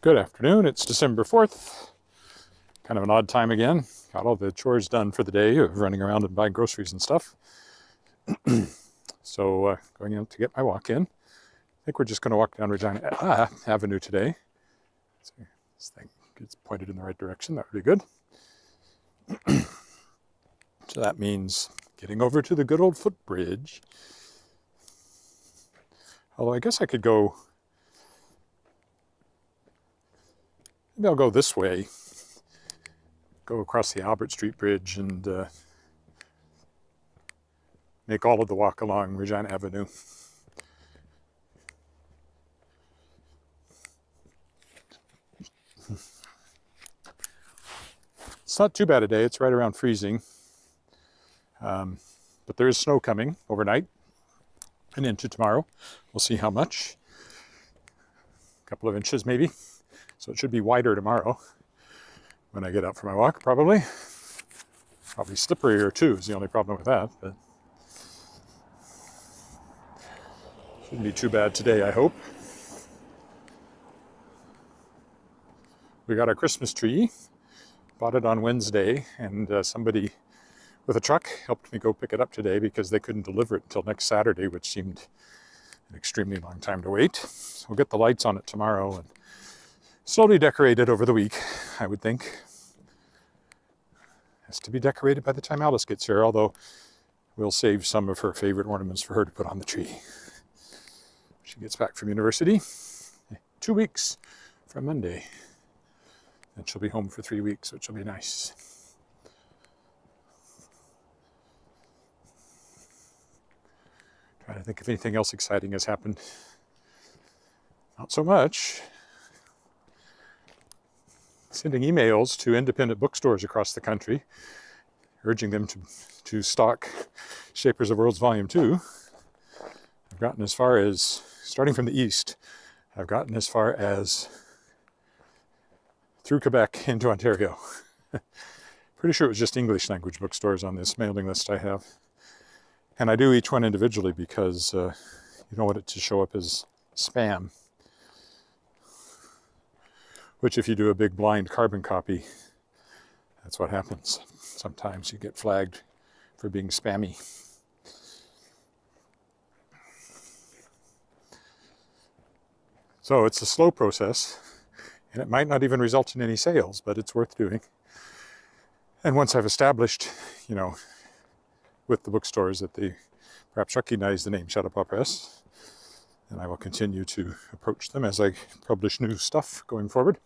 Good afternoon. It's December 4th. Kind of an odd time again. Got all the chores done for the day of running around and buying groceries and stuff. So going out to get my walk in. I think we're just going to walk down Regina Avenue today. So this thing gets pointed in the right direction. That would be good. So that means getting over to the good old footbridge. Although I guess I could go... Maybe I'll go this way. Go across the Albert Street Bridge and make all of the walk along Regina Avenue. It's not too bad a day. It's right around freezing. But there is snow coming overnight and into tomorrow. We'll see how much. A couple of inches maybe. So it should be wider tomorrow when I get out for my walk, probably. Probably slipperier too is the only problem with that, but shouldn't be too bad today, I hope. We got our Christmas tree, bought it on Wednesday, and somebody with a truck helped me go pick it up today because they couldn't deliver it until next Saturday, which seemed an extremely long time to wait. So we'll get the lights on it tomorrow and slowly decorated over the week, I would think. Has to be decorated by the time Alice gets here, although we'll save some of her favorite ornaments for her to put on the tree. She gets back from university 2 weeks from Monday. And she'll be home for 3 weeks, which will be nice. Trying to think if anything else exciting has happened. Not so much. Sending emails to independent bookstores across the country, urging them to stock Shapers of Worlds Volume 2. I've gotten as far as, starting from the east, I've gotten as far as through Quebec into Ontario. Pretty sure it was just English language bookstores on this mailing list I have. And I do each one individually because you don't want it to show up as spam. Which if you do a big blind carbon copy, that's what happens. Sometimes you get flagged for being spammy. So it's a slow process, and it might not even result in any sales, but it's worth doing. And once I've established, with the bookstores that they perhaps recognize the name Chautauqua Press, then I will continue to approach them as I publish new stuff going forward.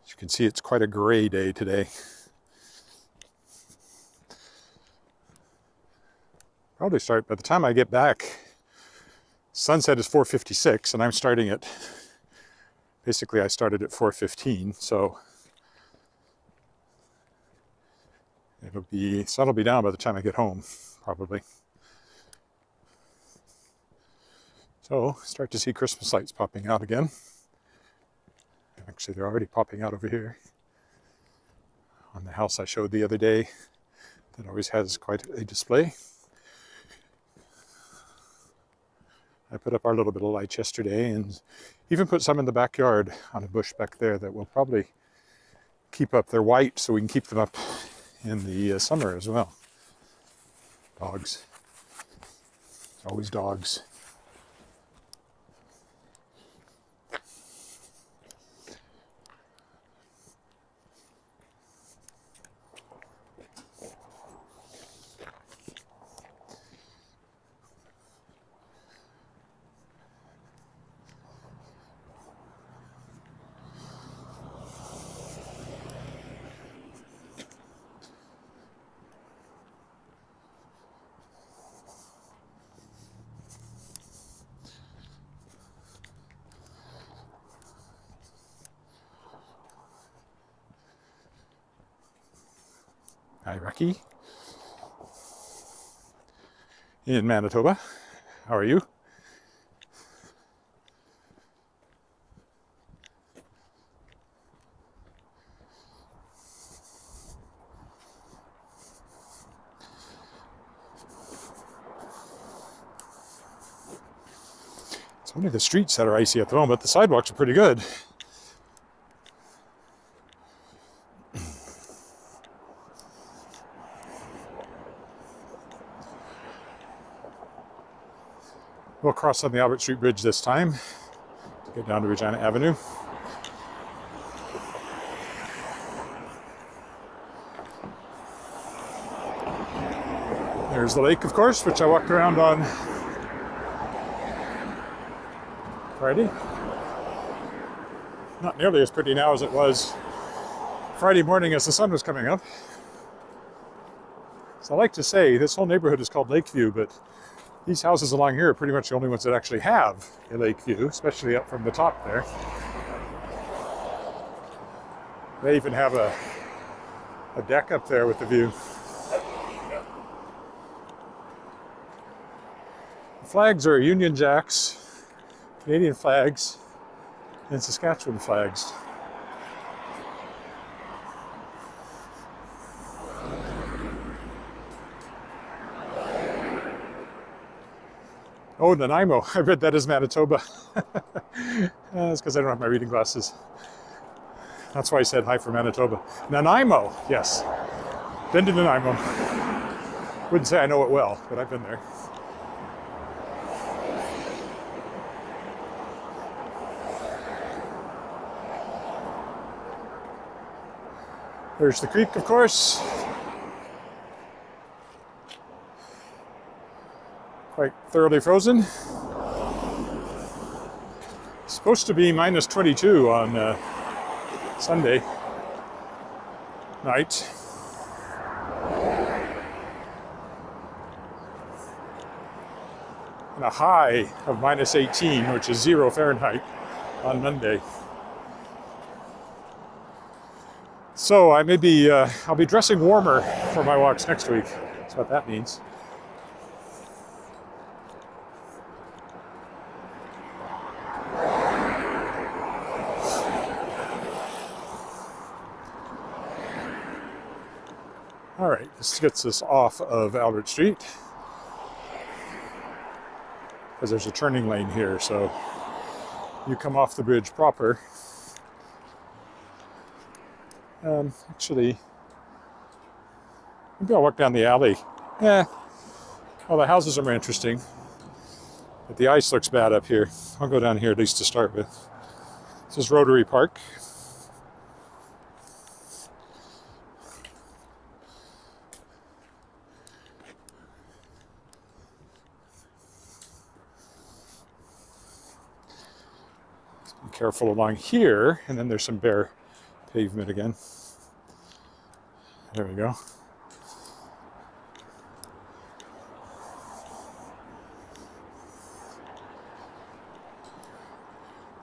As you can see, it's quite a gray day today. Probably start, by the time I get back, sunset is 4:56 and I'm starting at, basically I started at 4:15, so sun will be down by the time I get home, probably. So, start to see Christmas lights popping out again. Actually, they're already popping out over here on the house I showed the other day that always has quite a display. I put up our little bit of lights yesterday and even put some in the backyard on a bush back there that will probably keep up. They're white, so we can keep them up in the summer as well. Dogs. Always dogs. Hi, Rocky. In Manitoba. How are you? It's only the streets that are icy at the moment. The sidewalks are pretty good. We'll cross on the Albert Street Bridge this time to get down to Regina Avenue. There's the lake, of course, which I walked around on Friday. Not nearly as pretty now as it was Friday morning as the sun was coming up. So I like to say this whole neighborhood is called Lakeview, but these houses along here are pretty much the only ones that actually have a lake view, especially up from the top there. They even have a deck up there with the view. The flags are Union Jacks, Canadian flags, and Saskatchewan flags. Oh, Nanaimo. I read that as Manitoba. That's because I don't have my reading glasses. That's why I said hi for Manitoba. Nanaimo, yes. Been to Nanaimo. Wouldn't say I know it well, but I've been there. There's the creek, of course. Quite thoroughly frozen. Supposed to be minus 22 on Sunday night. And a high of minus 18, which is 0 Fahrenheit on Monday. So I'll be dressing warmer for my walks next week. That's what that means. All right, this gets us off of Albert Street because there's a turning lane here. So you come off the bridge proper. Actually, maybe I'll walk down the alley. Well, the houses are more interesting, but the ice looks bad up here. I'll go down here at least to start with. This is Rotary Park. Be careful along here, and then there's some bare pavement again. There we go.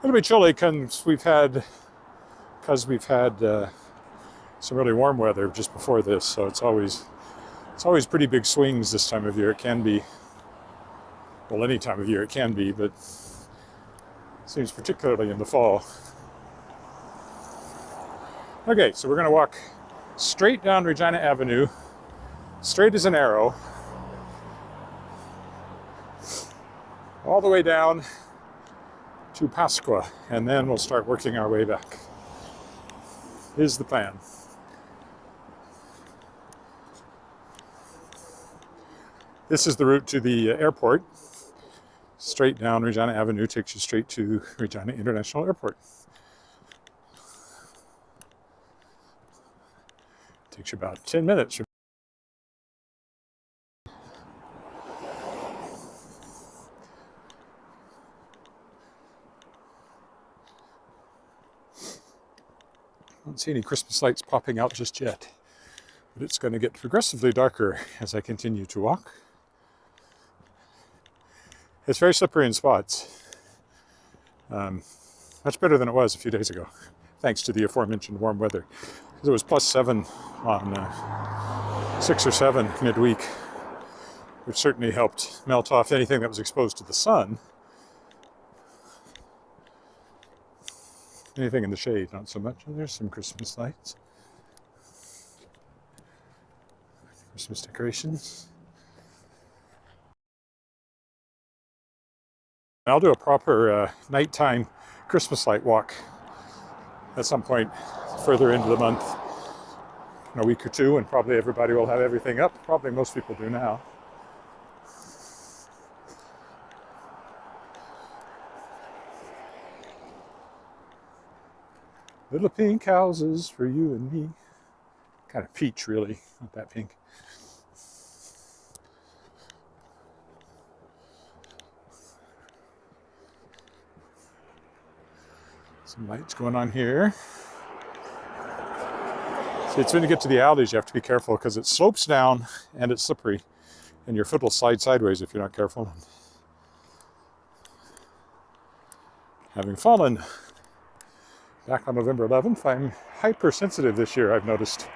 It'll be chilly because we've had some really warm weather just before this, so it's always pretty big swings this time of year. It can be, well, any time of year it can be, but it seems particularly in the fall. Okay, so we're going to walk straight down Regina Avenue, straight as an arrow, all the way down to Pasqua, and then we'll start working our way back. Here's the plan. This is the route to the airport. Straight down Regina Avenue takes you straight to Regina International Airport. Takes you about 10 minutes. I don't see any Christmas lights popping out just yet, but it's going to get progressively darker as I continue to walk. It's very slippery in spots. Much better than it was a few days ago, thanks to the aforementioned warm weather. It was +7 on 6 or 7 midweek, which certainly helped melt off anything that was exposed to the sun. Anything in the shade, not so much. And there's some Christmas lights. Christmas decorations. I'll do a proper nighttime Christmas light walk at some point further into the month, in a week or two, and probably everybody will have everything up. Probably most people do now. Little pink houses for you and me. Kind of peach, really, not that pink. Some lights going on here. See, it's when you get to the alleys, you have to be careful because it slopes down and it's slippery, and your foot will slide sideways if you're not careful. Having fallen back on November 11th, I'm hypersensitive this year, I've noticed.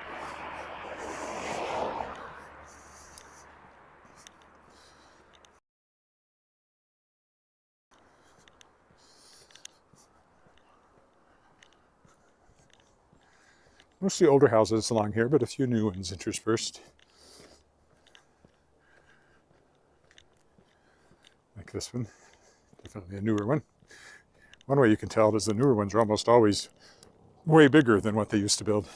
Mostly older houses along here, but a few new ones interspersed. Like this one, definitely a newer one. One way you can tell is the newer ones are almost always way bigger than what they used to build.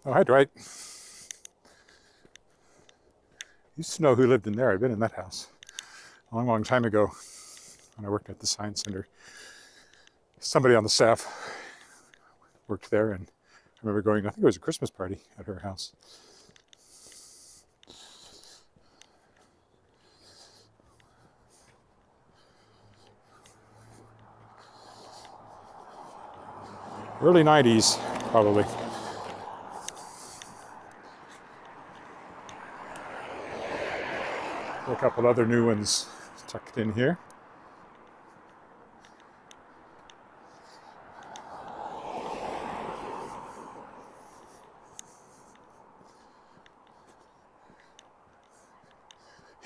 Oh, hi, Dwight. Used to know who lived in there. I've been in that house a long, long time ago when I worked at the Science Center. Somebody on the staff worked there, and I remember going, I think it was a Christmas party at her house. Early 90s, probably. A couple other new ones tucked in here.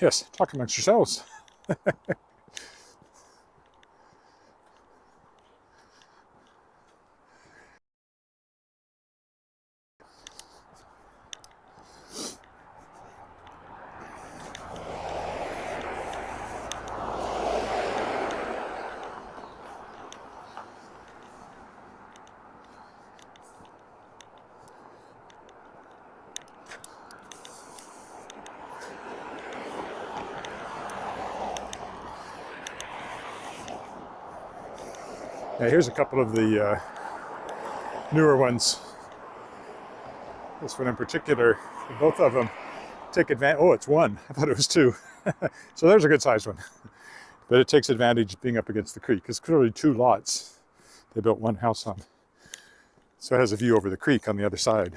Yes, talk amongst yourselves. Yeah, here's a couple of the newer ones. This one in particular, both of them take advantage. Oh, it's one. I thought it was two. So there's a good sized one. But it takes advantage of being up against the creek. It's clearly two lots they built one house on. So it has a view over the creek on the other side.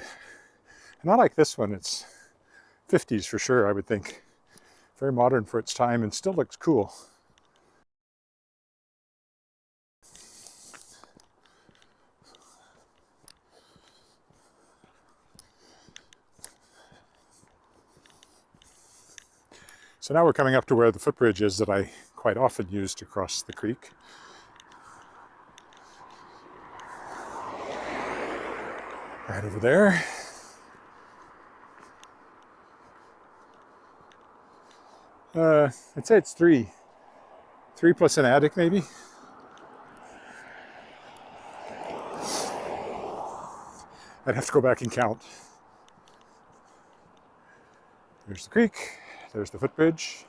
And I like this one. It's 50s for sure, I would think. Very modern for its time and still looks cool. So now we're coming up to where the footbridge is that I quite often use to cross the creek. Right over there. I'd say it's three. Three plus an attic, maybe. I'd have to go back and count. There's the creek. There's the footbridge.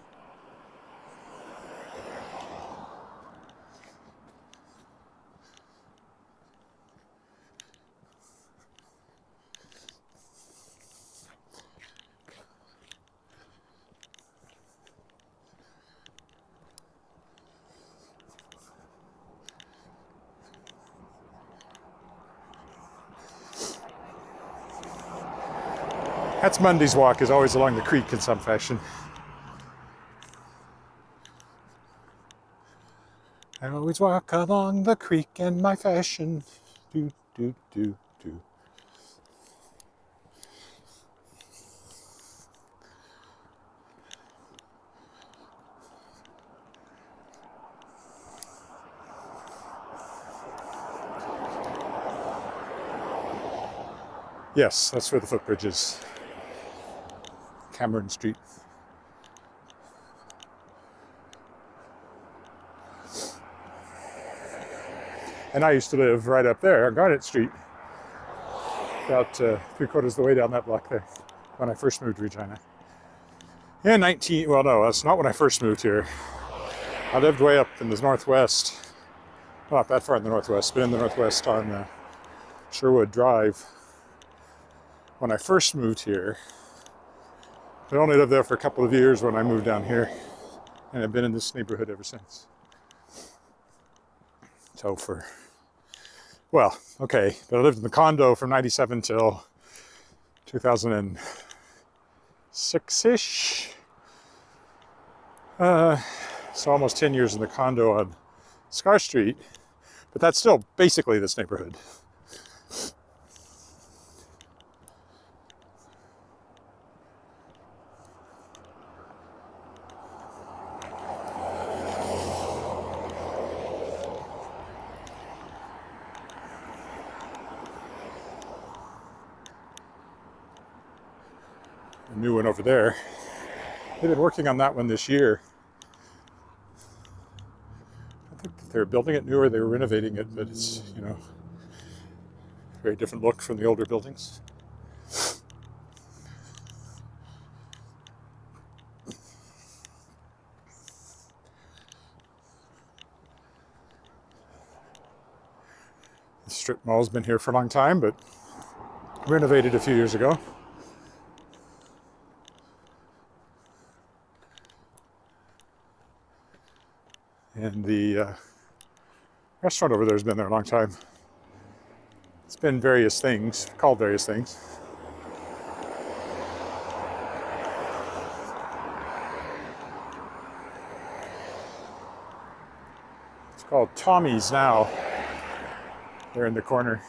That's Monday's walk, is always along the creek in some fashion. I always walk along the creek in my fashion. Do, do, do, do. Yes, that's where the footbridge is. Cameron Street. And I used to live right up there on Garnet Street, about 3/4 of the way down that block there, when I first moved to Regina. Well, no, that's not when I first moved here. I lived way up in the northwest, well, not that far in the northwest, but in the northwest on Sherwood Drive. When I first moved here, I only lived there for a couple of years when I moved down here, and I've been in this neighborhood ever since. So but I lived in the condo from 97 till 2006-ish. So almost 10 years in the condo on Scar Street, but that's still basically this neighborhood. A new one over there. They've been working on that one this year. I think they're building it new or they were renovating it, but it's, very different look from the older buildings. The strip mall's been here for a long time, but renovated a few years ago. And the restaurant over there has been there a long time. It's been various things, called various things. It's called Tommy's now. There in the corner.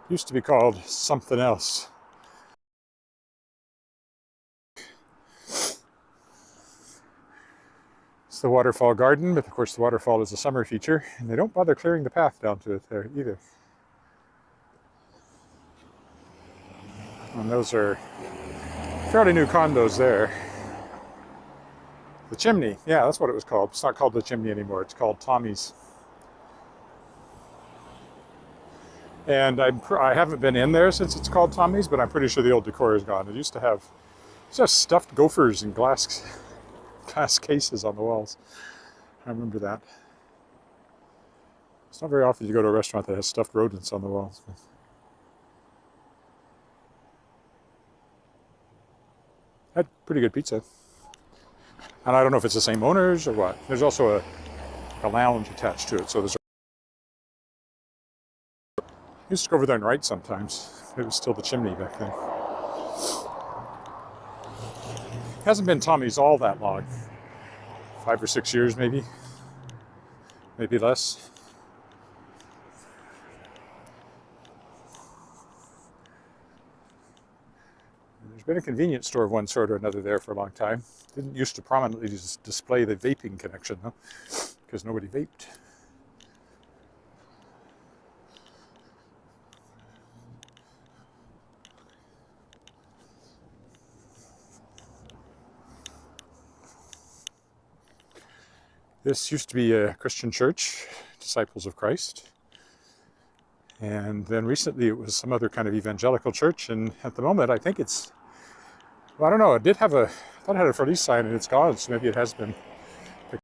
Used to be called something else. It's the waterfall garden, but of course the waterfall is a summer feature, and they don't bother clearing the path down to it there either. And those are fairly new condos there. The Chimney, yeah, that's what it was called. It's not called the Chimney anymore, it's called Tommy's. And I haven't been in there since it's called Tommy's, but I'm pretty sure the old decor is gone. It used to have just stuffed gophers and glass cases on the walls. I remember that. It's not very often you go to a restaurant that has stuffed rodents on the walls. Had pretty good pizza. And I don't know if it's the same owners or what. There's also a lounge attached to it, so there's I used to go over there and write sometimes. It was still the Chimney back then. It hasn't been Tommy's all that long. 5 or 6 years maybe. Maybe less. There's been a convenience store of one sort or another there for a long time. Didn't used to prominently display the vaping connection though, because nobody vaped. This used to be a Christian church, Disciples of Christ. And then recently it was some other kind of evangelical church. And at the moment, I think it's, well, I don't know, it did have I thought it had a for lease sign and it's gone, so maybe it has been. But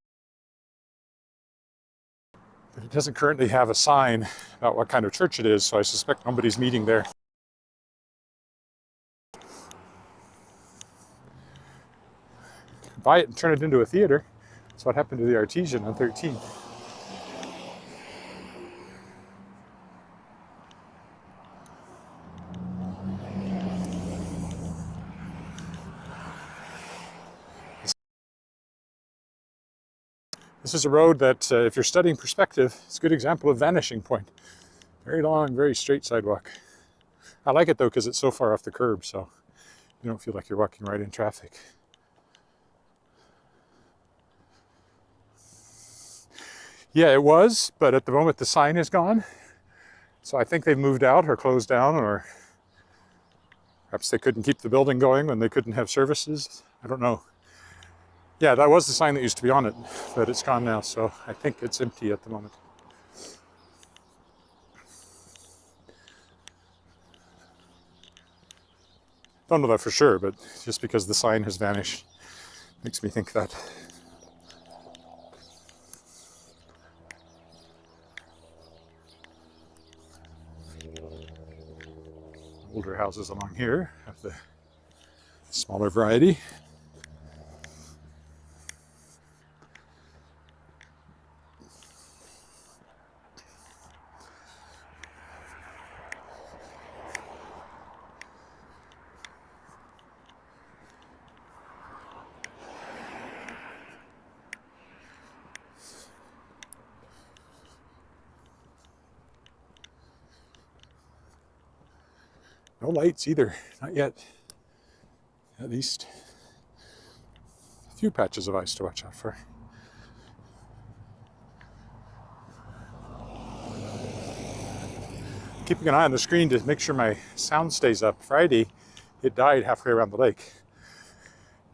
it doesn't currently have a sign about what kind of church it is, so I suspect nobody's meeting there. You could buy it and turn it into a theater. That's what happened to the Artesian on 13. This is a road that, if you're studying perspective, it's a good example of vanishing point. Very long, very straight sidewalk. I like it though because it's so far off the curb, so you don't feel like you're walking right in traffic. Yeah, it was, but at the moment the sign is gone. So I think they've moved out or closed down, or perhaps they couldn't keep the building going when they couldn't have services. I don't know. Yeah, that was the sign that used to be on it, but it's gone now, so I think it's empty at the moment. Don't know that for sure, but just because the sign has vanished makes me think that. Older houses along here of the smaller variety. No lights either, not yet. At least a few patches of ice to watch out for. Keeping an eye on the screen to make sure my sound stays up. Friday, it died halfway around the lake.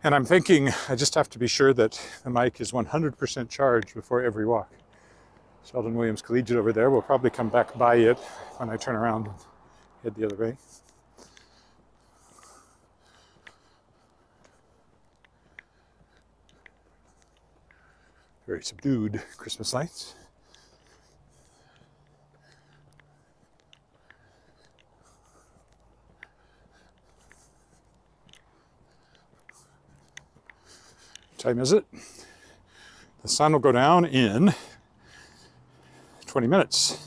And I'm thinking I just have to be sure that the mic is 100% charged before every walk. Sheldon Williams Collegiate over there. We'll probably come back by it when I turn around and head the other way. Very subdued Christmas lights. What time is it? The sun will go down in 20 minutes.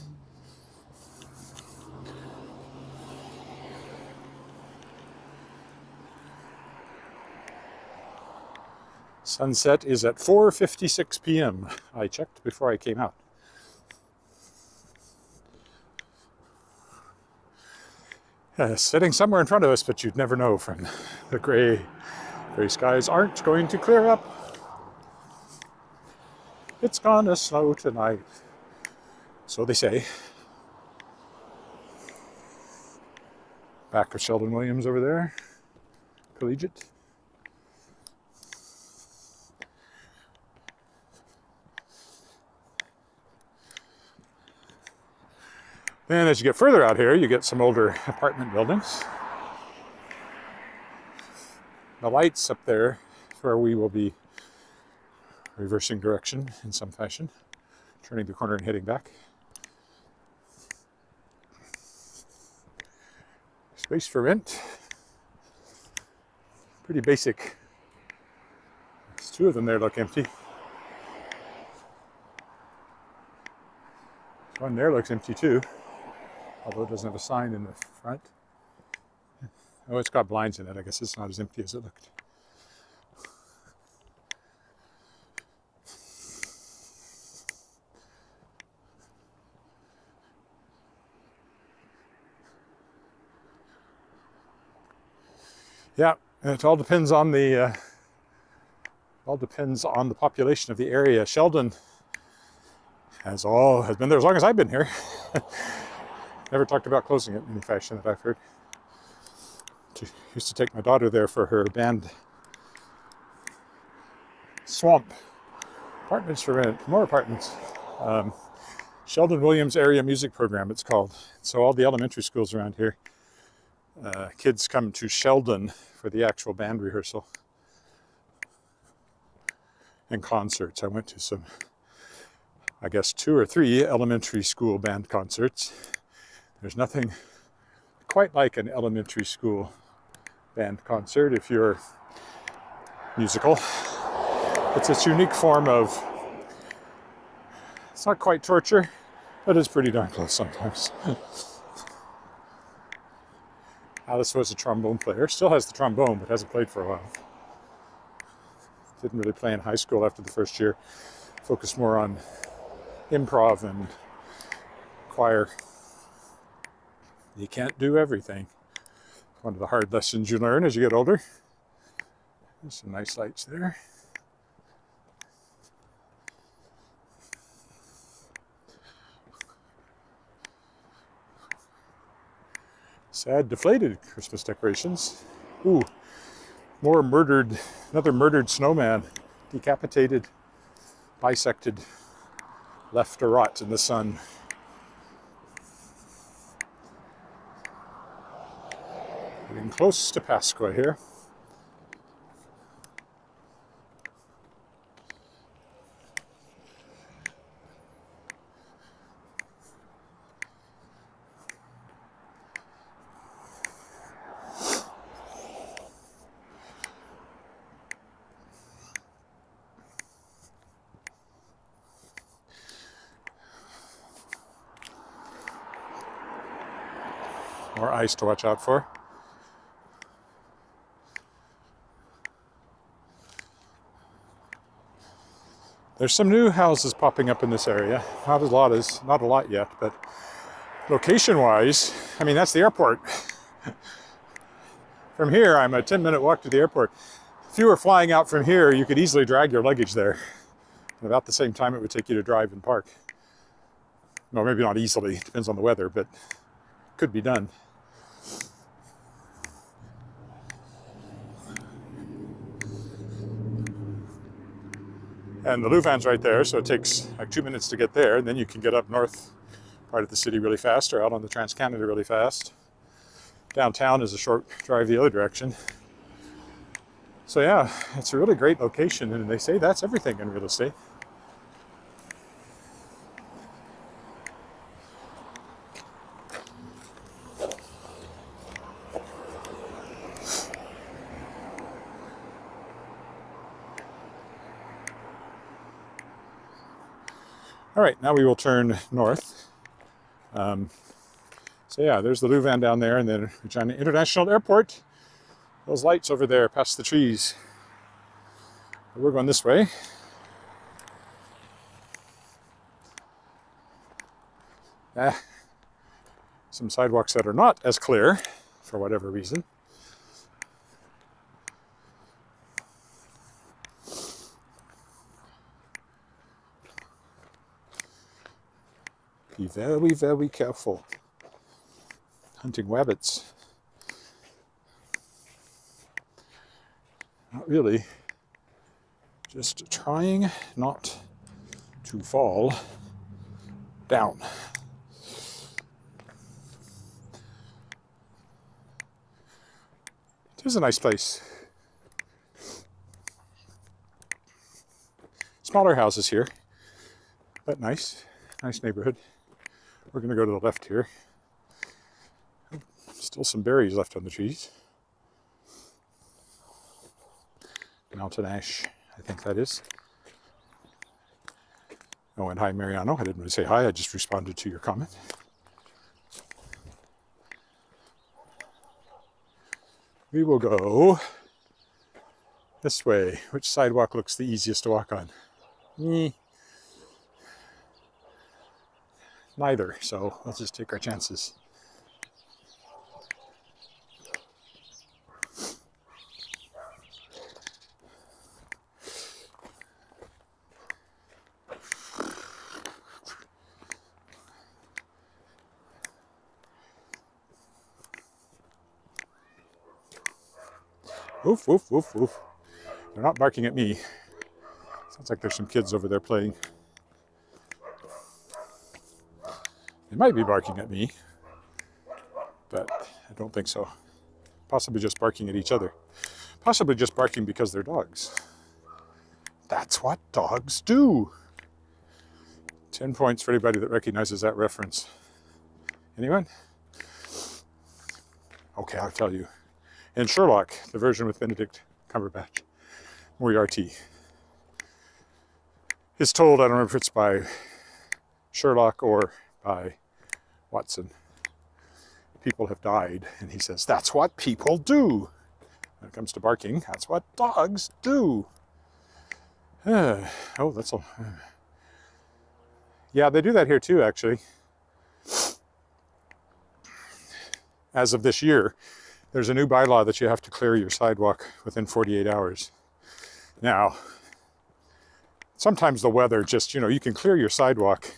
Sunset is at 4:56 p.m. I checked before I came out. Sitting somewhere in front of us, but you'd never know from the gray skies aren't going to clear up. It's gonna snow tonight, so they say. Back of Sheldon Williams over there, Collegiate. Then as you get further out here, you get some older apartment buildings. The lights up there is where we will be reversing direction in some fashion, turning the corner and heading back. Space for rent. Pretty basic. There's two of them there look empty. One there looks empty too, although it doesn't have a sign in the front. Oh, it's got blinds in it. I guess it's not as empty as it looked. Yeah, and it all depends on the population of the area. Sheldon has been there as long as I've been here. Never talked about closing it in any fashion that I've heard. Used to take my daughter there for her band. Swamp. Apartments for rent. More apartments. Sheldon Williams Area Music Program, it's called. So all the elementary schools around here, kids come to Sheldon for the actual band rehearsal and concerts. I went to some, I guess, 2 or 3 elementary school band concerts. There's nothing quite like an elementary school band concert if you're musical. It's this unique form of, it's not quite torture, but it's pretty darn close sometimes. Alice was a trombone player, still has the trombone, but hasn't played for a while. Didn't really play in high school after the first year. Focused more on improv and choir. You can't do everything. One of the hard lessons you learn as you get older. There's some nice lights there. Sad, deflated Christmas decorations. Ooh, another murdered snowman, decapitated, bisected, left to rot in the sun. Getting close to Pasqua here. More ice to watch out for. There's some new houses popping up in this area. Not a lot yet, but location-wise, I mean, that's the airport. From here, I'm a 10-minute walk to the airport. If you were flying out from here, you could easily drag your luggage there. And about the same time it would take you to drive and park. Well, maybe not easily, depends on the weather, but could be done. And the Louvain's right there, so it takes like 2 minutes to get there, and then you can get up north part of the city really fast, or out on the Trans-Canada really fast. Downtown is a short drive the other direction. So yeah, it's a really great location, and they say that's everything in real estate. All right, now we will turn north. So yeah, there's the Louvain down there, and then Regina International Airport. Those lights over there past the trees. We're going this way. Some sidewalks that are not as clear, for whatever reason. Be very, very careful. Hunting rabbits. Not really. Just trying not to fall down. It is a nice place. Smaller houses here, but nice. Nice neighborhood. We're going to go to the left here. Still some berries left on the trees. Mountain ash, I think that is. Oh, and hi, Mariano. I didn't really say hi. I just responded to your comment. We will go this way. Which sidewalk looks the easiest to walk on? Neither, so let's just take our chances. Woof, woof, woof, woof. They're not barking at me. Sounds like there's some kids over there playing. They might be barking at me, but I don't think so. Possibly just barking at each other. Possibly just barking because they're dogs. That's what dogs do. 10 points for anybody that recognizes that reference. Anyone? Okay, I'll tell you. In Sherlock, the version with Benedict Cumberbatch, Moriarty is told, I don't remember if it's by Sherlock or by Watson, people have died, and he says, that's what people do. When it comes to barking, that's what dogs do. Oh, that's all. Yeah, they do that here too, actually. As of this year, there's a new bylaw that you have to clear your sidewalk within 48 hours. Now, sometimes the weather just, you can clear your sidewalk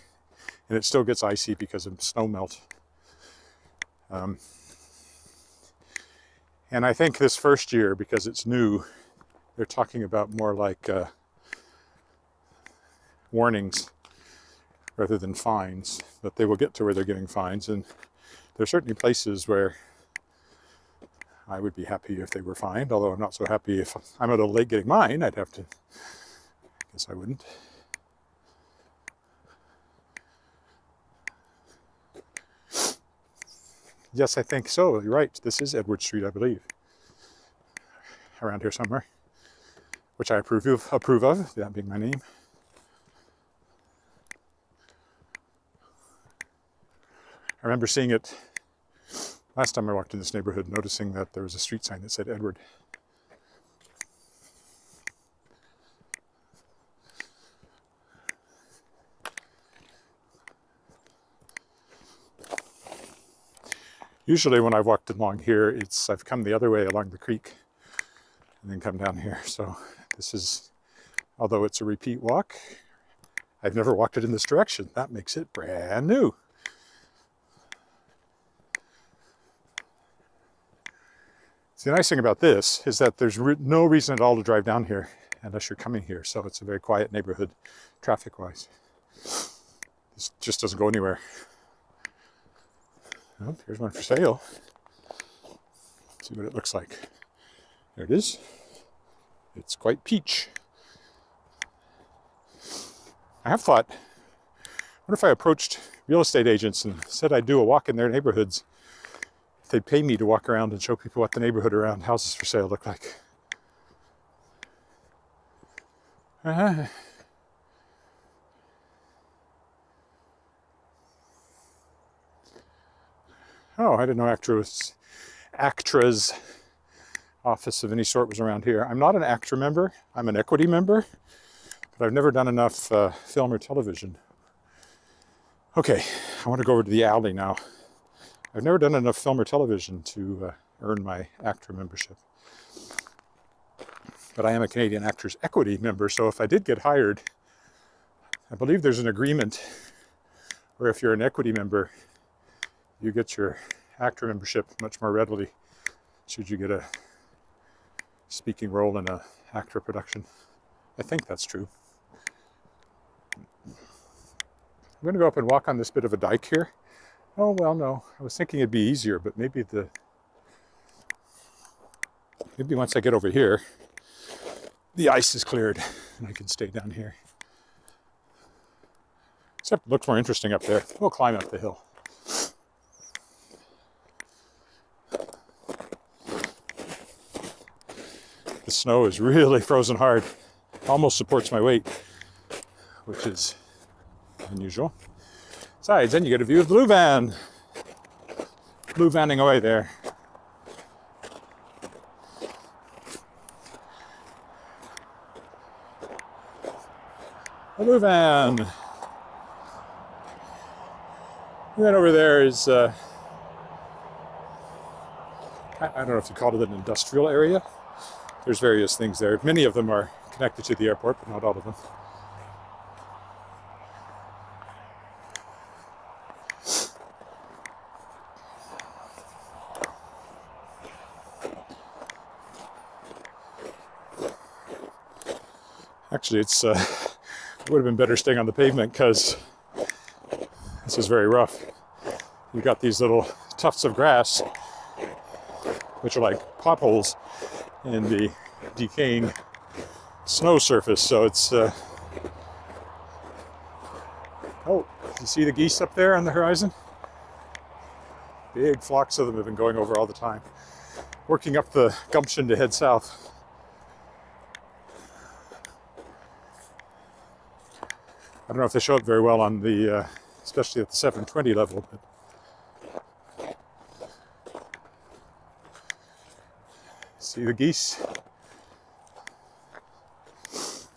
and it still gets icy because of snow melt. And I think this first year, because it's new, they're talking about more like warnings rather than fines, that they will get to where they're giving fines. And there are certainly places where I would be happy if they were fined, although I'm not so happy if I'm a little late getting mine. I'd have to, I guess I wouldn't. Yes, I think so. You're right. This is Edward Street, I believe. Around here somewhere, which I approve of, that being my name. I remember seeing it last time I walked in this neighborhood, noticing that there was a street sign that said Edward. Usually when I've walked along here, I've come the other way along the creek and then come down here. So this is, although it's a repeat walk, I've never walked it in this direction. That makes it brand new. See, the nice thing about this is that there's no reason at all to drive down here unless you're coming here. So it's a very quiet neighborhood, traffic-wise. This just doesn't go anywhere. Oh, here's one for sale. Let's see what it looks like. There it is. It's quite peach. I have thought, what if I approached real estate agents and said I'd do a walk in their neighborhoods? If they'd pay me to walk around and show people what the neighborhood around houses for sale look like. Oh, I didn't know ACTRA's office of any sort was around here. I'm not an ACTRA member. I'm an equity member, but I've never done enough film or television. Okay, I want to go over to the alley now. I've never done enough film or television to earn my ACTRA membership. But I am a Canadian Actors Equity member, so if I did get hired, I believe there's an agreement where if you're an equity member, you get your ACTRA membership much more readily should you get a speaking role in an ACTRA production. I think that's true. I'm going to go up and walk on this bit of a dike here. Oh, well, no. I was thinking it'd be easier, but maybe once I get over here, the ice is cleared and I can stay down here. Except it looks more interesting up there. We'll climb up the hill. The snow is really frozen hard. Almost supports my weight, which is unusual. Besides, then you get a view of the blue van. Blue vanning away there. A blue van. And then over there is, I don't know if you call it an industrial area. There's various things there. Many of them are connected to the airport, but not all of them. Actually, it would have been better staying on the pavement because this is very rough. You've got these little tufts of grass, which are like potholes in the decaying snow surface. So it's, oh, you see the geese up there on the horizon? Big flocks of them have been going over all the time, working up the gumption to head south. I don't know if they show up very well on the, especially at the 720 level, but see the geese? If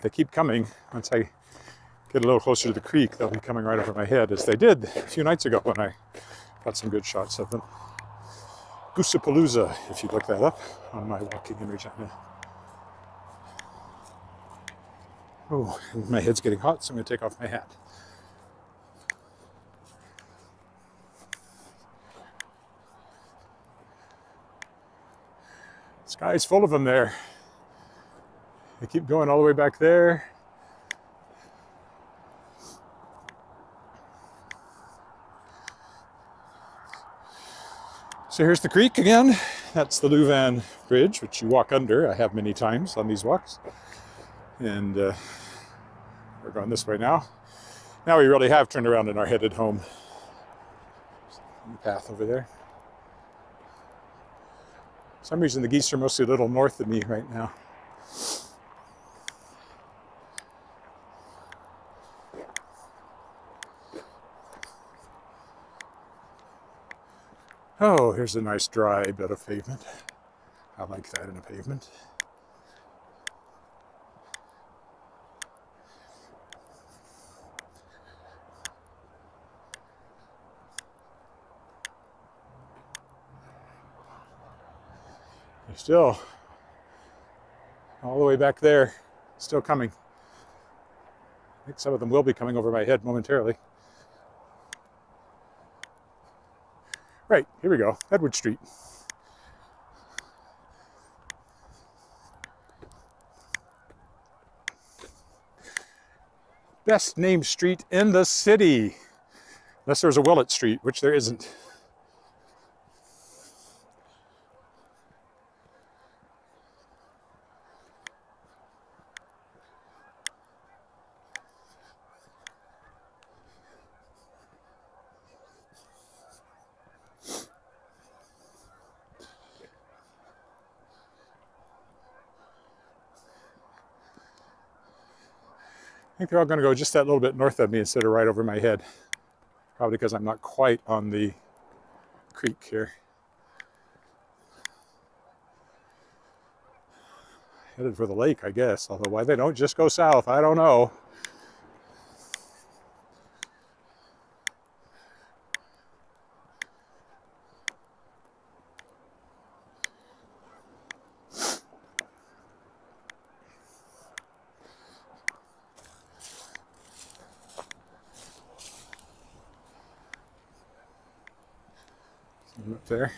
they keep coming, once I get a little closer to the creek, they'll be coming right over my head, as they did a few nights ago when I got some good shots of them. Goosapalooza, if you look that up on my walking in Regina. Oh, my head's getting hot, so I'm going to take off my hat. Sky's full of them there. They keep going all the way back there. So here's the creek again. That's the Louvain Bridge, which you walk under. I have many times on these walks. And we're going this way now. Now we really have turned around and are headed home. The path over there. For some reason the geese are mostly a little north of me right now. Oh, here's a nice dry bed of pavement. I like that in a pavement. They're still all the way back there, still coming. I think some of them will be coming over my head momentarily. Right, here we go, Edward Street. Best named street in the city. Unless there's a Willett Street, which there isn't. I think they're all going to go just that little bit north of me instead of right over my head. Probably because I'm not quite on the creek here. Headed for the lake, I guess. Although why they don't just go south, I don't know. Up there.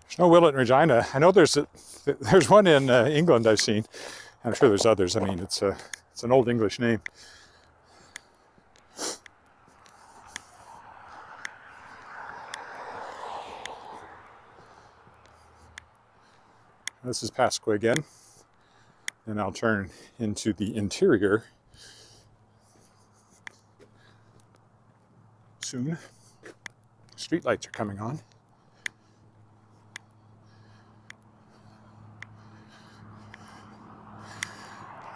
There's no Willett in Regina. I know there's one in England I've seen. I'm sure there's others. I mean, it's an old English name. This is Pasqua again, and I'll turn into the interior soon. Street lights are coming on.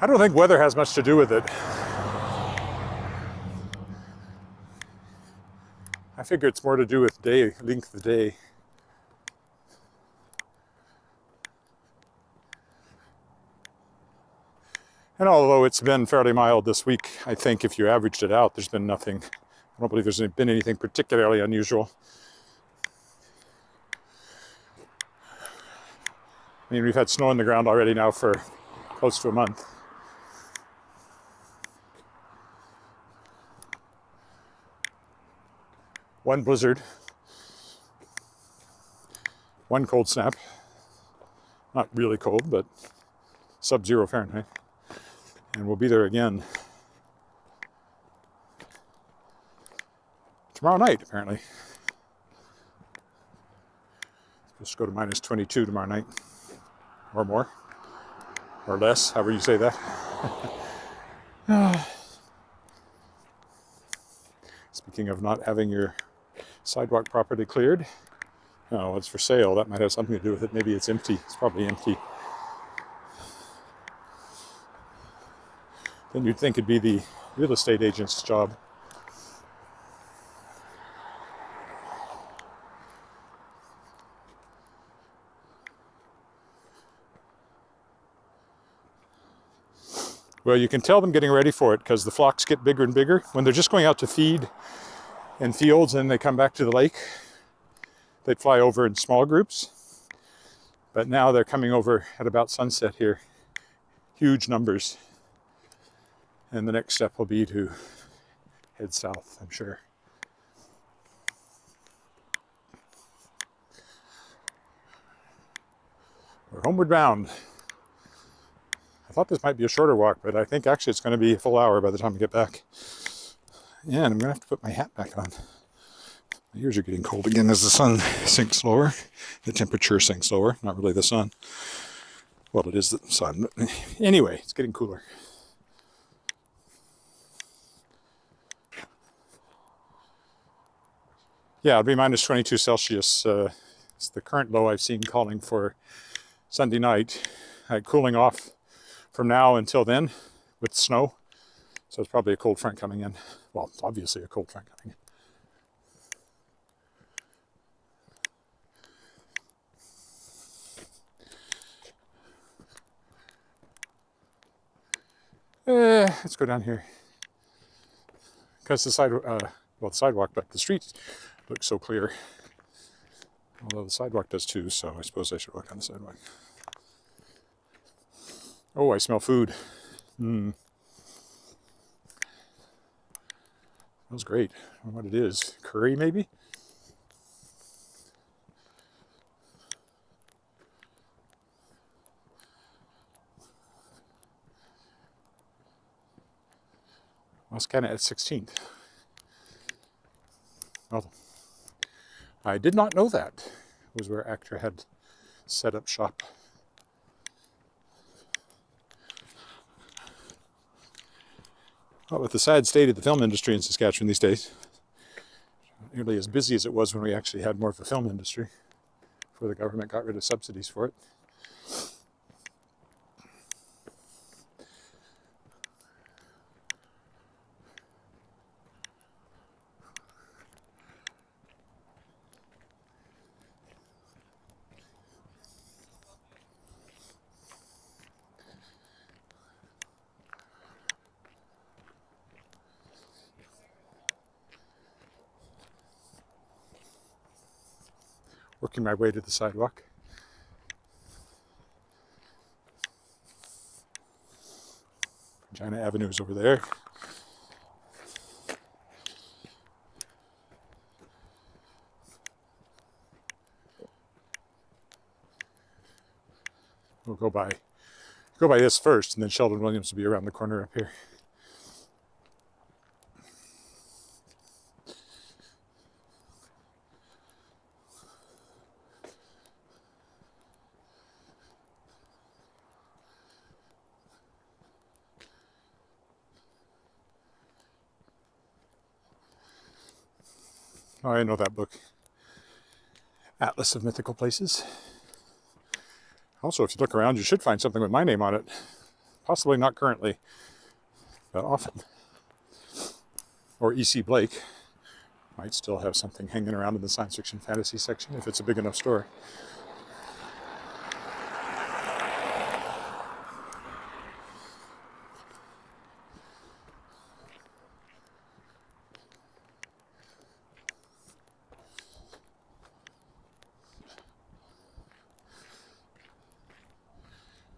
I don't think weather has much to do with it. I figure it's more to do with length of day. And although it's been fairly mild this week, I think if you averaged it out, there's been nothing. I don't believe there's been anything particularly unusual. I mean, we've had snow on the ground already now for close to a month. One blizzard, one cold snap. Not really cold, but sub-zero Fahrenheit. And we'll be there again tomorrow night, apparently. Supposed to go to minus 22 tomorrow night, or more, or less, however you say that. Speaking of not having your sidewalk properly cleared, oh, it's for sale. That might have something to do with it. Maybe it's empty. It's probably empty. Then you'd think it'd be the real estate agent's job. Well, you can tell them getting ready for it because the flocks get bigger and bigger. When they're just going out to feed in fields and they come back to the lake, they'd fly over in small groups, but now they're coming over at about sunset here, huge numbers. And the next step will be to head south, I'm sure. We're homeward bound. I thought this might be a shorter walk, but I think actually it's going to be a full hour by the time we get back. And I'm going to have to put my hat back on. My ears are getting cold again as the sun sinks lower. The temperature sinks lower, not really the sun. Well, it is the sun, but anyway, it's getting cooler. Yeah, it'll be minus 22 Celsius. It's the current low I've seen calling for Sunday night. Cooling off from now until then with snow. So it's probably a cold front coming in. Well, it's obviously a cold front coming in. Let's go down here. Because the sidewalk, but the street looks so clear. Although the sidewalk does too, so I suppose I should walk on the sidewalk. Oh, I smell food. Smells great. I don't know what it is. Curry, maybe? Well, it's kind of at 16th. Well, I did not know that was where Actor had set up shop. Well, with the sad state of the film industry in Saskatchewan these days, not nearly as busy as it was when we actually had more of a film industry, before the government got rid of subsidies for it. Working my way to the sidewalk. Regina Avenue is over there. We'll go by this first, and then Sheldon Williams will be around the corner up here. Oh, I know that book. Atlas of Mythical Places. Also, if you look around, you should find something with my name on it. Possibly not currently, but often. Or E.C. Blake might still have something hanging around in the science fiction fantasy section if it's a big enough store.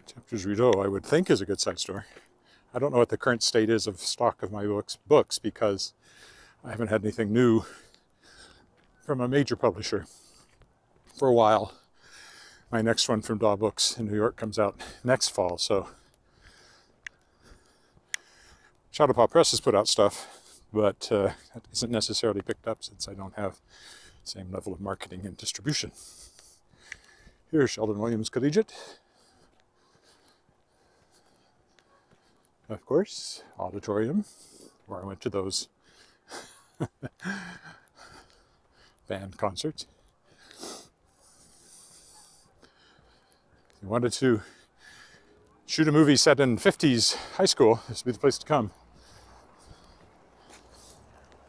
Chapters Rideau, I would think, is a good size store. I don't know what the current state is of stock of my books because I haven't had anything new from a major publisher for a while. My next one from Daw Books in New York comes out next fall, so Shadowpaw Press has put out stuff, but that isn't necessarily picked up since I don't have the same level of marketing and distribution. Here's Sheldon Williams Collegiate. Of course, auditorium, where I went to those band concerts. If you wanted to shoot a movie set in 50s high school, this would be the place to come.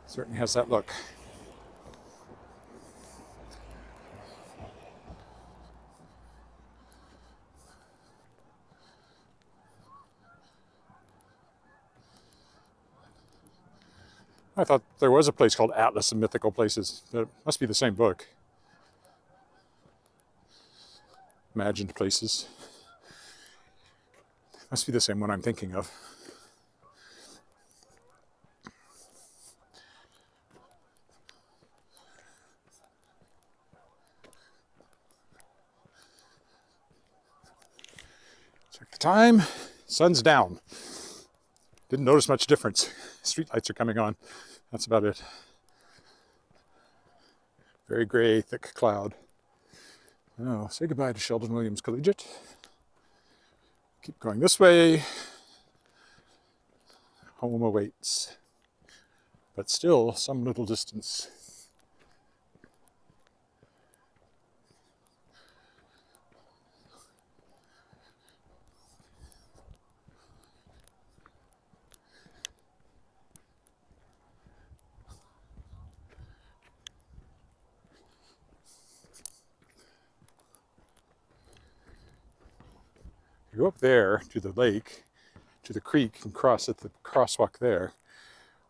Certainly has that look. I thought there was a place called Atlas of Mythical Places, but it must be the same book. imagined places. Must be the same one I'm thinking of. Check the time. Sun's down. Didn't notice much difference. Street lights are coming on. That's about it. Very gray, thick cloud. Oh, say goodbye to Sheldon Williams Collegiate. Keep going this way. Home awaits. But still some little distance. You go up there to the lake, to the creek, and cross at the crosswalk there.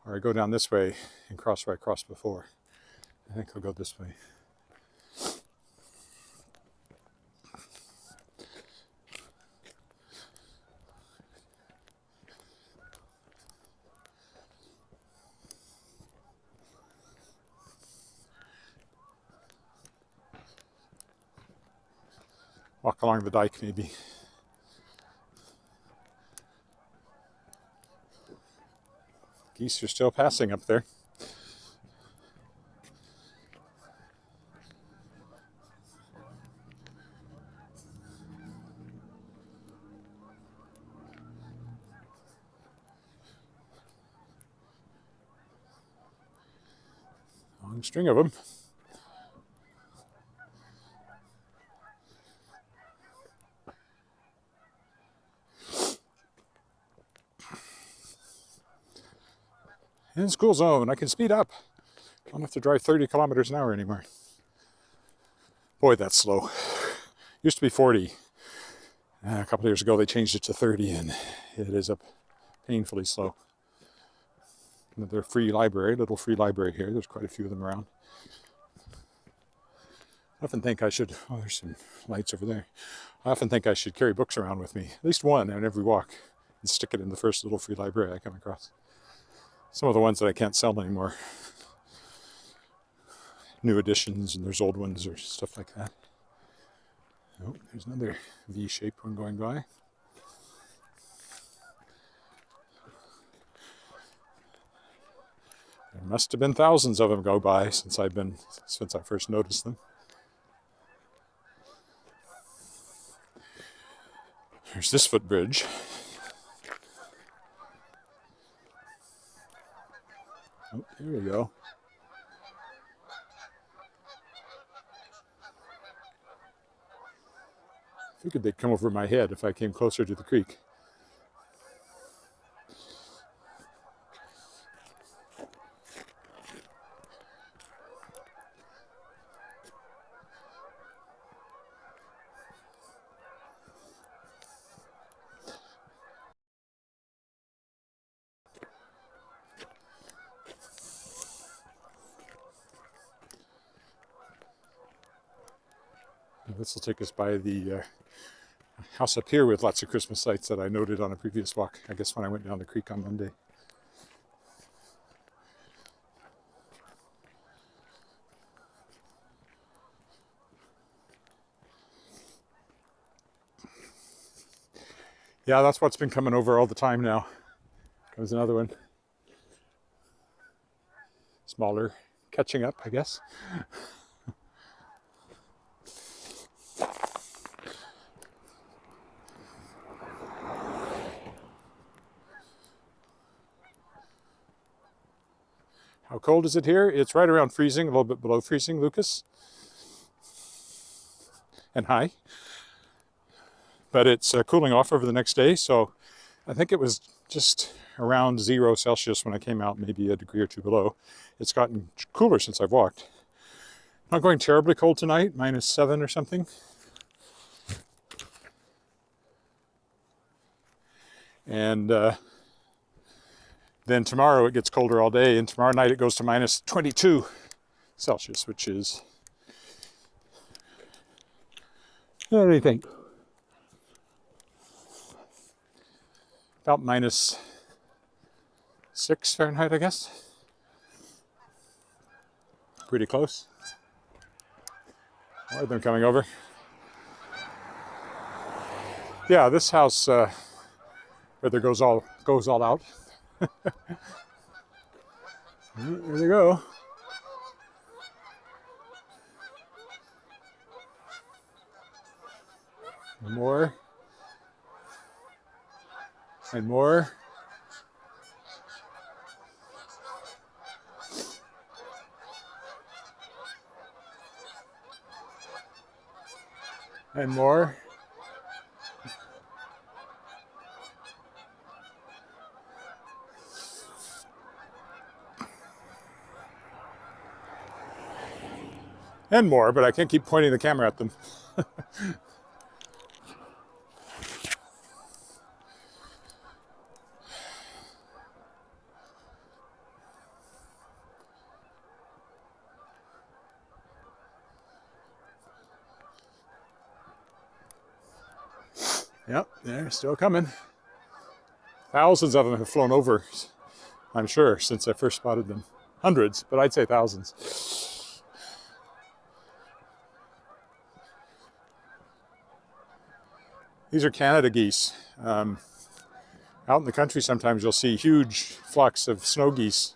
Or I go down this way and cross where I crossed before. I think I'll go this way. Walk along the dike maybe. Geese are still passing up there. Long string of them. In school zone, I can speed up. I don't have to drive 30 kilometers an hour anymore. Boy, that's slow. Used to be 40. A couple of years ago, they changed it to 30, and it is up painfully slow. Another free library, little free library here. There's quite a few of them around. I often think I should, oh, there's some lights over there. I often think I should carry books around with me, at least one on every walk, and stick it in the first little free library I come across. Some of the ones that I can't sell anymore. New editions, and there's old ones or stuff like that. Oh, there's another V-shaped one going by. There must have been thousands of them go by since I first noticed them. There's this footbridge. Oh, here we go. Figured they'd come over my head if I came closer to the creek. This will take us by the house up here with lots of Christmas lights that I noted on a previous walk, I guess when I went down the creek on Monday. Yeah, that's what's been coming over all the time now. Comes another one. Smaller, catching up, I guess. How cold is it here? It's right around freezing, a little bit below freezing, Lucas. And high. But it's cooling off over the next day, so I think it was just around 0 Celsius when I came out, maybe a degree or two below. It's gotten cooler since I've walked. Not going terribly cold tonight, -7 or something. And then tomorrow it gets colder all day, and tomorrow night it goes to -22 Celsius, which is What do you think? About -6 Fahrenheit, I guess. Pretty close. More of them coming over. Yeah, this house weather goes all out. There they go. And more. And more. And more. And more, but I can't keep pointing the camera at them. Yep, they're still coming. Thousands of them have flown over, I'm sure, since I first spotted them. Hundreds, but I'd say thousands. These are Canada geese. Out in the country, sometimes you'll see huge flocks of snow geese.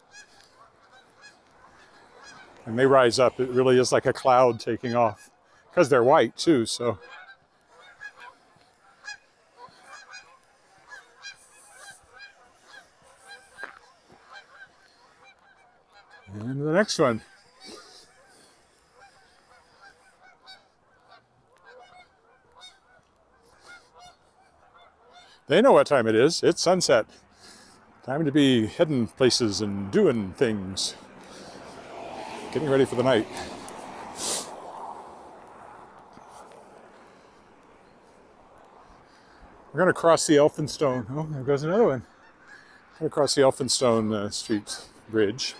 And they rise up. It really is like a cloud taking off. Because they're white, too, so. And the next one. They know what time it is. It's sunset. Time to be heading places and doing things. Getting ready for the night. We're going to cross the Elphinstone. Oh, there goes another one. We're going to cross the Elphinstone Street Bridge.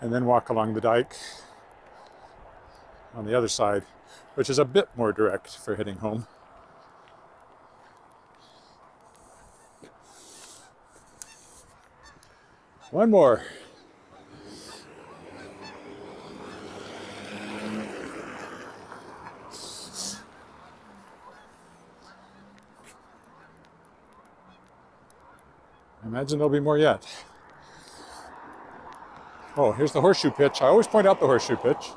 And then walk along the dike on the other side, which is a bit more direct for heading home. One more. I imagine there'll be more yet. Oh, here's the horseshoe pitch. I always point out the horseshoe pitch.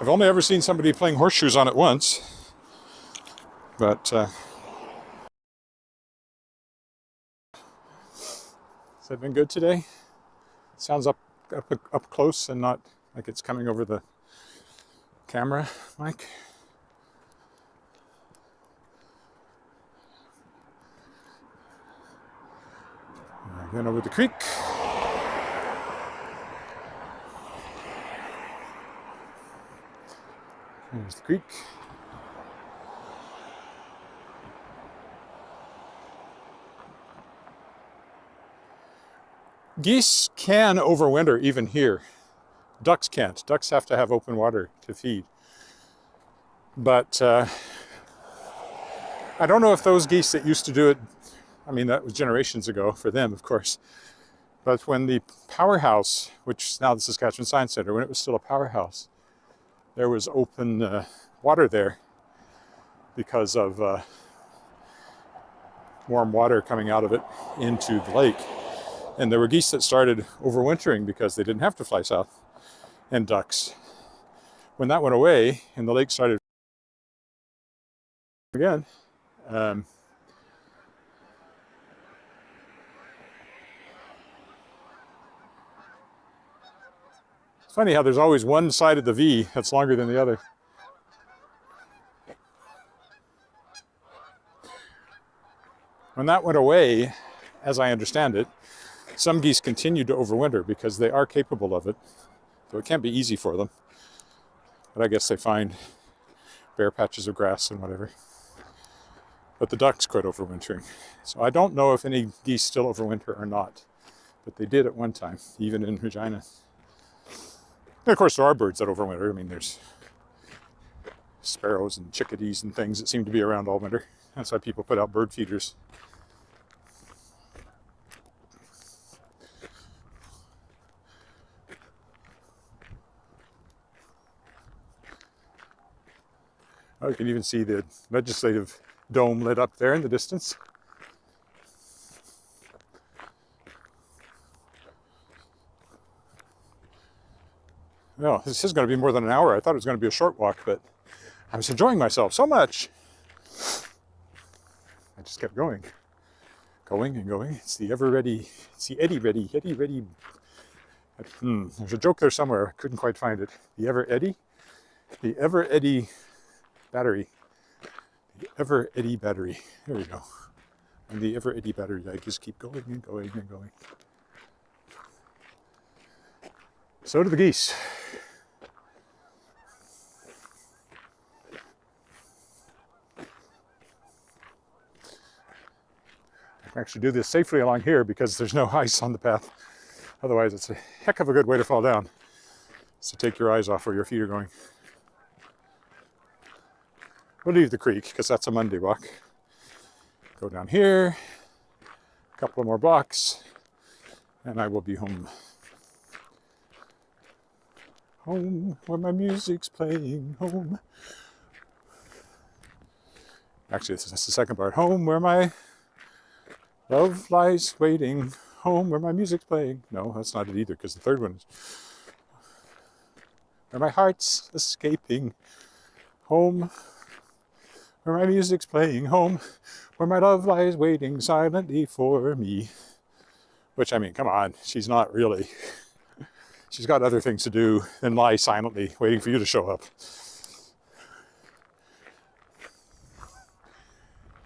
I've only ever seen somebody playing horseshoes on it once. But has that been good today? It sounds up close and not like it's coming over the camera mic. Then over the creek. There's the creek. Geese can overwinter even here. Ducks can't. Ducks have to have open water to feed. But I don't know if those geese that used to do it, I mean, that was generations ago for them, of course. But when the powerhouse, which is now the Saskatchewan Science Centre, when it was still a powerhouse, there was open water there because of warm water coming out of it into the lake. And there were geese that started overwintering because they didn't have to fly south, and ducks. When that went away and the lake started again, it's funny how there's always one side of the V that's longer than the other. When that went away, as I understand it, some geese continued to overwinter because they are capable of it. So it can't be easy for them. But I guess they find bare patches of grass and whatever. But the ducks quit overwintering. So I don't know if any geese still overwinter or not, but they did at one time, even in Regina. And of course, there are birds that overwinter. I mean, there's sparrows and chickadees and things that seem to be around all winter. That's why people put out bird feeders. Oh, you can even see the legislative dome lit up there in the distance. Well, this is going to be more than an hour. I thought it was going to be a short walk, but I was enjoying myself so much. I just kept going and going. It's the ever ready, it's the Eddie ready. There's a joke there somewhere. I couldn't quite find it. The ever Eddie battery. The ever Eddie battery. There we go. And the ever Eddie battery. I just keep going and going and going. So do the geese. I can actually do this safely along here because there's no ice on the path. Otherwise, it's a heck of a good way to fall down. Is to take your eyes off where your feet are going. We'll leave the creek because that's a Monday walk. Go down here, a couple of more blocks, and I will be home. Home, where my music's playing, home. Actually, that's the second part. Home, where my love lies waiting. Home, where my music's playing. No, that's not it either, because the third one is where my heart's escaping. Home, where my music's playing. Home, where my love lies waiting silently for me. Which, I mean, come on, she's not really. She's got other things to do than lie silently waiting for you to show up.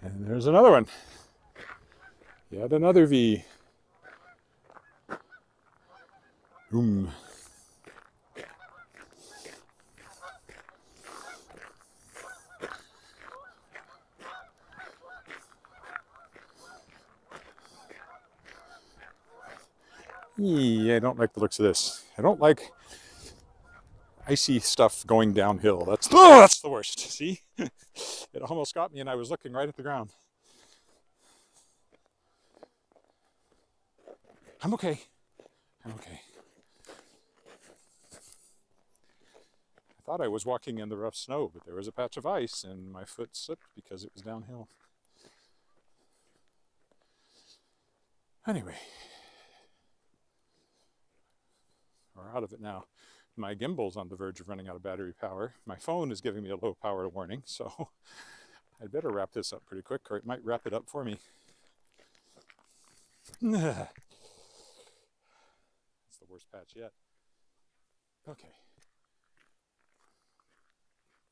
And there's another one. Yet another V. I don't like the looks of this. I don't like icy stuff going downhill. That's the worst. See? It almost got me and I was looking right at the ground. I'm okay. I thought I was walking in the rough snow, but there was a patch of ice and my foot slipped because it was downhill. Anyway, we're out of it now. My gimbal's on the verge of running out of battery power. My phone is giving me a low power warning, so I'd better wrap this up pretty quick or it might wrap it up for me. It's the worst patch yet. Okay.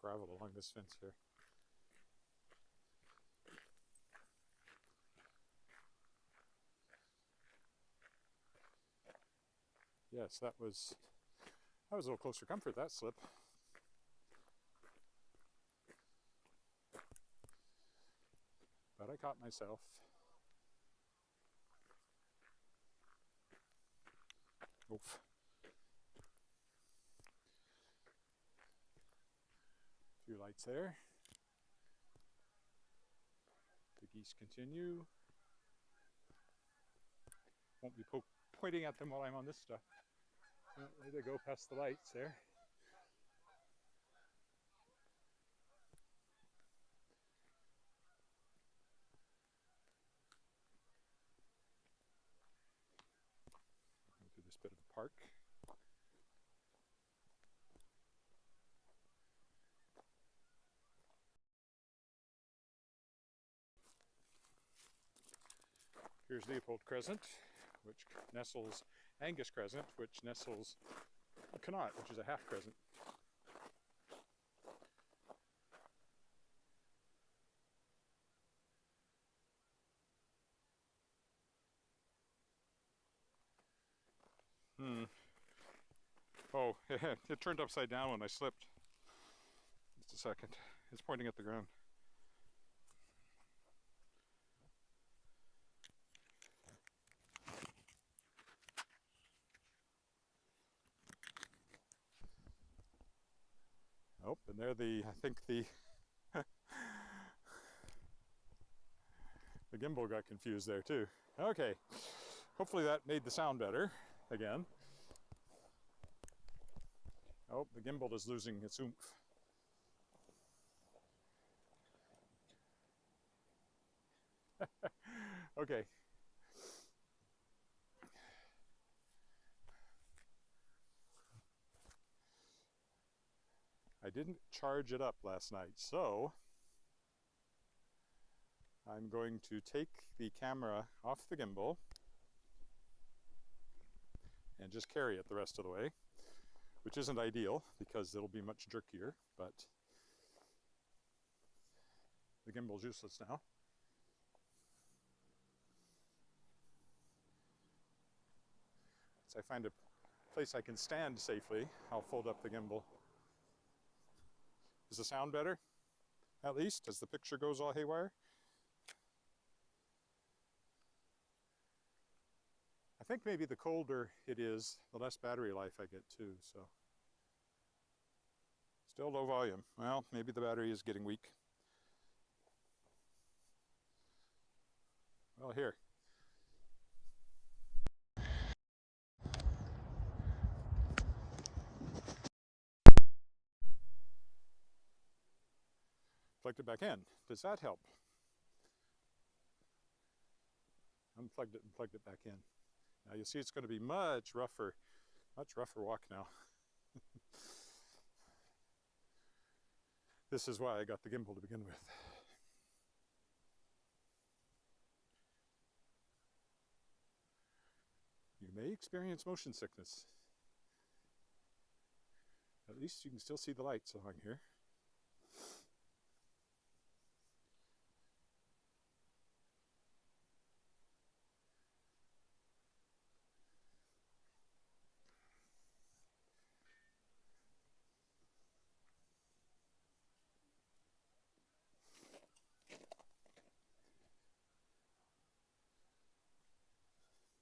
Gravel along this fence here. Yes, that was a little closer comfort, that slip. But I caught myself. Oof. A few lights there. The geese continue. Won't be pointing at them while I'm on this stuff. Well, there they go past the lights there. Into this bit of a park. Here's Leopold Crescent, which nestles Angus Crescent, which nestles Connaught, which is a half crescent. Oh, it turned upside down when I slipped. Just a second. It's pointing at the ground. Oh, and there I think the the gimbal got confused there too. Okay, hopefully that made the sound better again. Oh, the gimbal is losing its oomph. Okay. I didn't charge it up last night, so I'm going to take the camera off the gimbal and just carry it the rest of the way, which isn't ideal because it'll be much jerkier, but the gimbal's useless now. Once I find a place I can stand safely, I'll fold up the gimbal. Is the sound better, at least, as the picture goes all haywire? I think maybe the colder it is, the less battery life I get too, so. Still low volume. Well, maybe the battery is getting weak. Well, here. Plugged it back in. Does that help? Unplugged it and plugged it back in. Now you'll see it's going to be much rougher walk now. This is why I got the gimbal to begin with. You may experience motion sickness. At least you can still see the lights along here.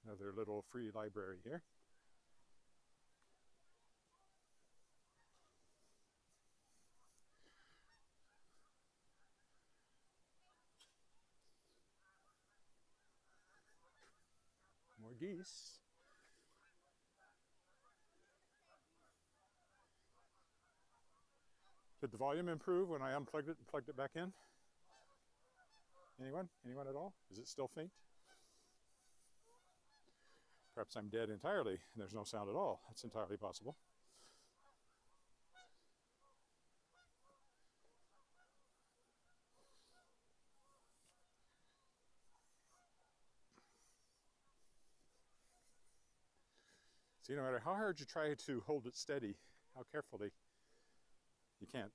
Another little free library here. More geese. Did the volume improve when I unplugged it and plugged it back in? Anyone? Anyone at all? Is it still faint? Perhaps I'm dead entirely and there's no sound at all. That's entirely possible. See, no matter how hard you try to hold it steady, how carefully, you can't.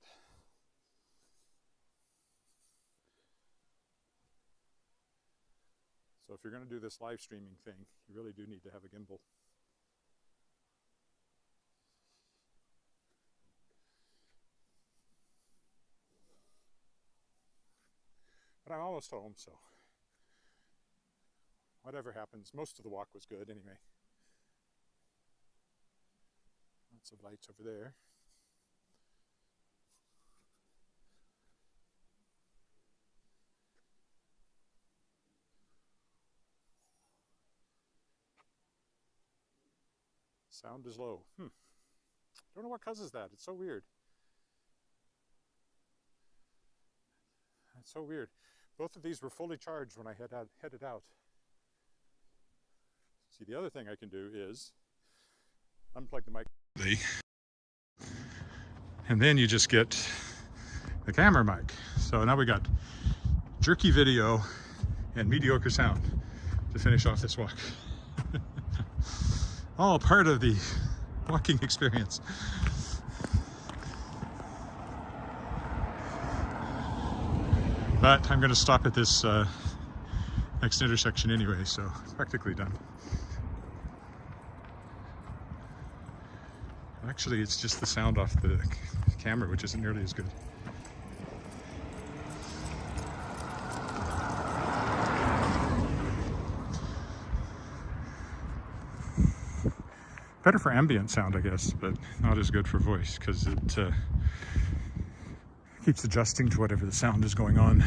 So if you're going to do this live streaming thing, you really do need to have a gimbal. But I'm almost home, so whatever happens, most of the walk was good anyway. Lots of lights over there. Sound is low. Don't know what causes that. It's so weird. It's so weird. Both of these were fully charged when I headed out. See, the other thing I can do is unplug the mic. And then you just get the camera mic. So now we got jerky video and mediocre sound to finish off this walk. All part of the walking experience. But I'm going to stop at this next intersection anyway, so practically done. Actually, it's just the sound off the camera, which isn't nearly as good. better for ambient sound, I guess, but not as good for voice because it keeps adjusting to whatever the sound is going on.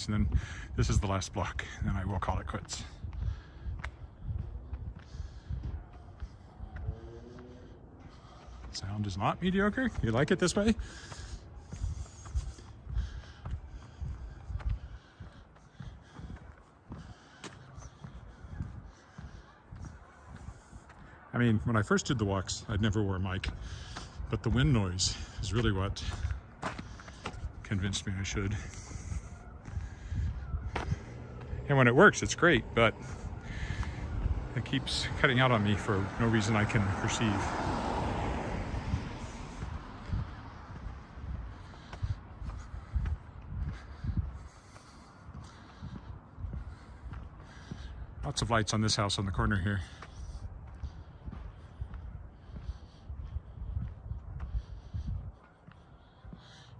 And then this is the last block, and then I will call it quits. Sound is not mediocre. You like it this way? I mean, when I first did the walks, I'd never wore a mic, but the wind noise is really what convinced me I should. And when it works, it's great, but it keeps cutting out on me for no reason I can perceive. Lots of lights on this house on the corner here.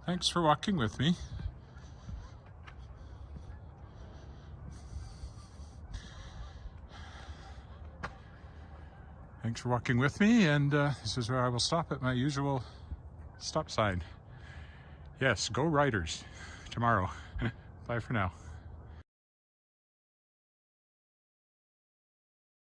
Thanks for walking with me. Thanks for walking with me, and this is where I will stop at my usual stop sign. Yes, go Riders tomorrow. Bye for now.